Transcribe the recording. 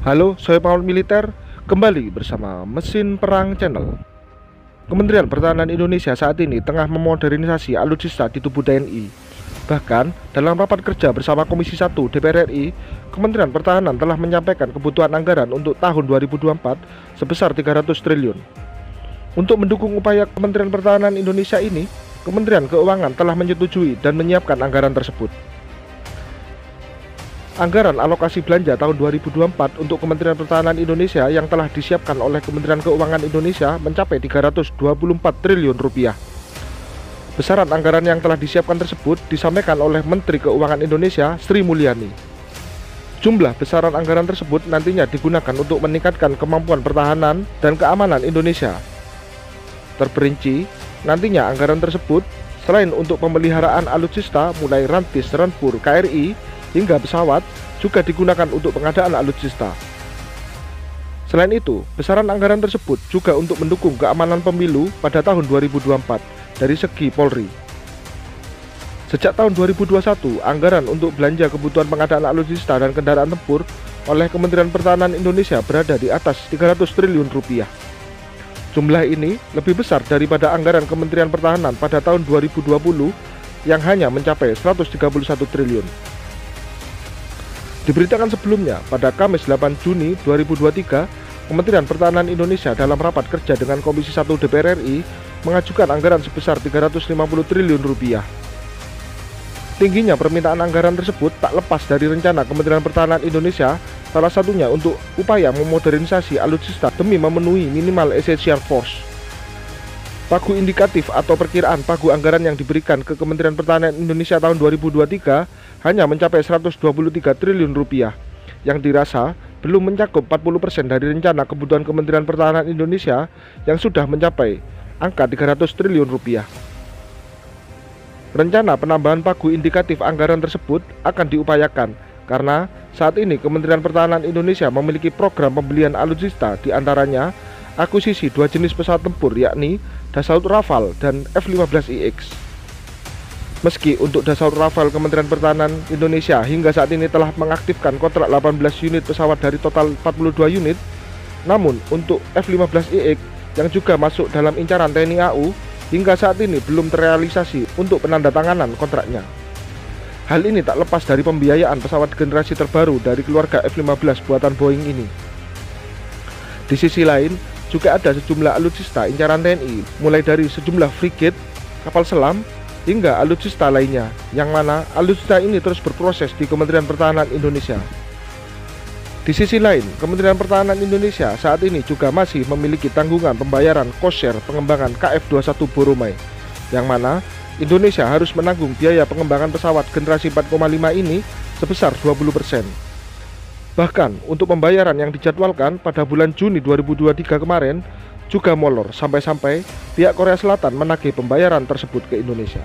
Halo, saya pengawal militer, kembali bersama Mesin Perang Channel. Kementerian Pertahanan Indonesia saat ini tengah memodernisasi alutsista di tubuh TNI. Bahkan, dalam rapat kerja bersama Komisi 1 DPR RI, Kementerian Pertahanan telah menyampaikan kebutuhan anggaran untuk tahun 2024 sebesar 300 triliun. Untuk mendukung upaya Kementerian Pertahanan Indonesia ini, Kementerian Keuangan telah menyetujui dan menyiapkan anggaran tersebut. Anggaran alokasi belanja tahun 2024 untuk Kementerian Pertahanan Indonesia yang telah disiapkan oleh Kementerian Keuangan Indonesia mencapai 324 triliun rupiah. Besaran anggaran yang telah disiapkan tersebut disampaikan oleh Menteri Keuangan Indonesia, Sri Mulyani. Jumlah besaran anggaran tersebut nantinya digunakan untuk meningkatkan kemampuan pertahanan dan keamanan Indonesia. Terperinci, nantinya anggaran tersebut selain untuk pemeliharaan alutsista mulai rantis rempur KRI hingga pesawat juga digunakan untuk pengadaan alutsista. Selain itu, besaran anggaran tersebut juga untuk mendukung keamanan pemilu pada tahun 2024 dari segi Polri. Sejak tahun 2021, anggaran untuk belanja kebutuhan pengadaan alutsista dan kendaraan tempur oleh Kementerian Pertahanan Indonesia berada di atas 300 triliun rupiah. Jumlah ini lebih besar daripada anggaran Kementerian Pertahanan pada tahun 2020 yang hanya mencapai 131 triliun. Diberitakan sebelumnya, pada Kamis 8 Juni 2023, Kementerian Pertahanan Indonesia dalam rapat kerja dengan Komisi 1 DPR RI mengajukan anggaran sebesar 350 triliun rupiah. Tingginya permintaan anggaran tersebut tak lepas dari rencana Kementerian Pertahanan Indonesia, salah satunya untuk upaya memodernisasi alutsista demi memenuhi minimal essential force. Pagu indikatif atau perkiraan pagu anggaran yang diberikan ke Kementerian Pertahanan Indonesia tahun 2023 hanya mencapai 123 triliun rupiah, yang dirasa belum mencakup 40% dari rencana kebutuhan Kementerian Pertahanan Indonesia yang sudah mencapai angka 300 triliun rupiah. Rencana penambahan pagu indikatif anggaran tersebut akan diupayakan karena saat ini Kementerian Pertahanan Indonesia memiliki program pembelian alutsista, diantaranya akuisisi dua jenis pesawat tempur yakni Dassault Rafale dan F-15IX. Meski untuk Dassault Rafale Kementerian Pertahanan Indonesia hingga saat ini telah mengaktifkan kontrak 18 unit pesawat dari total 42 unit, namun untuk F-15IX yang juga masuk dalam incaran TNI AU hingga saat ini belum terrealisasi untuk penandatanganan kontraknya. Hal ini tak lepas dari pembiayaan pesawat generasi terbaru dari keluarga F-15 buatan Boeing ini. Di sisi lain, juga ada sejumlah alutsista incaran TNI, mulai dari sejumlah frigate, kapal selam, hingga alutsista lainnya, yang mana alutsista ini terus berproses di Kementerian Pertahanan Indonesia. Di sisi lain, Kementerian Pertahanan Indonesia saat ini juga masih memiliki tanggungan pembayaran cost share pengembangan KF-21 Boromai, yang mana Indonesia harus menanggung biaya pengembangan pesawat generasi 4,5 ini sebesar 20%. Bahkan, untuk pembayaran yang dijadwalkan pada bulan Juni 2023 kemarin juga molor sampai-sampai pihak Korea Selatan menagih pembayaran tersebut ke Indonesia.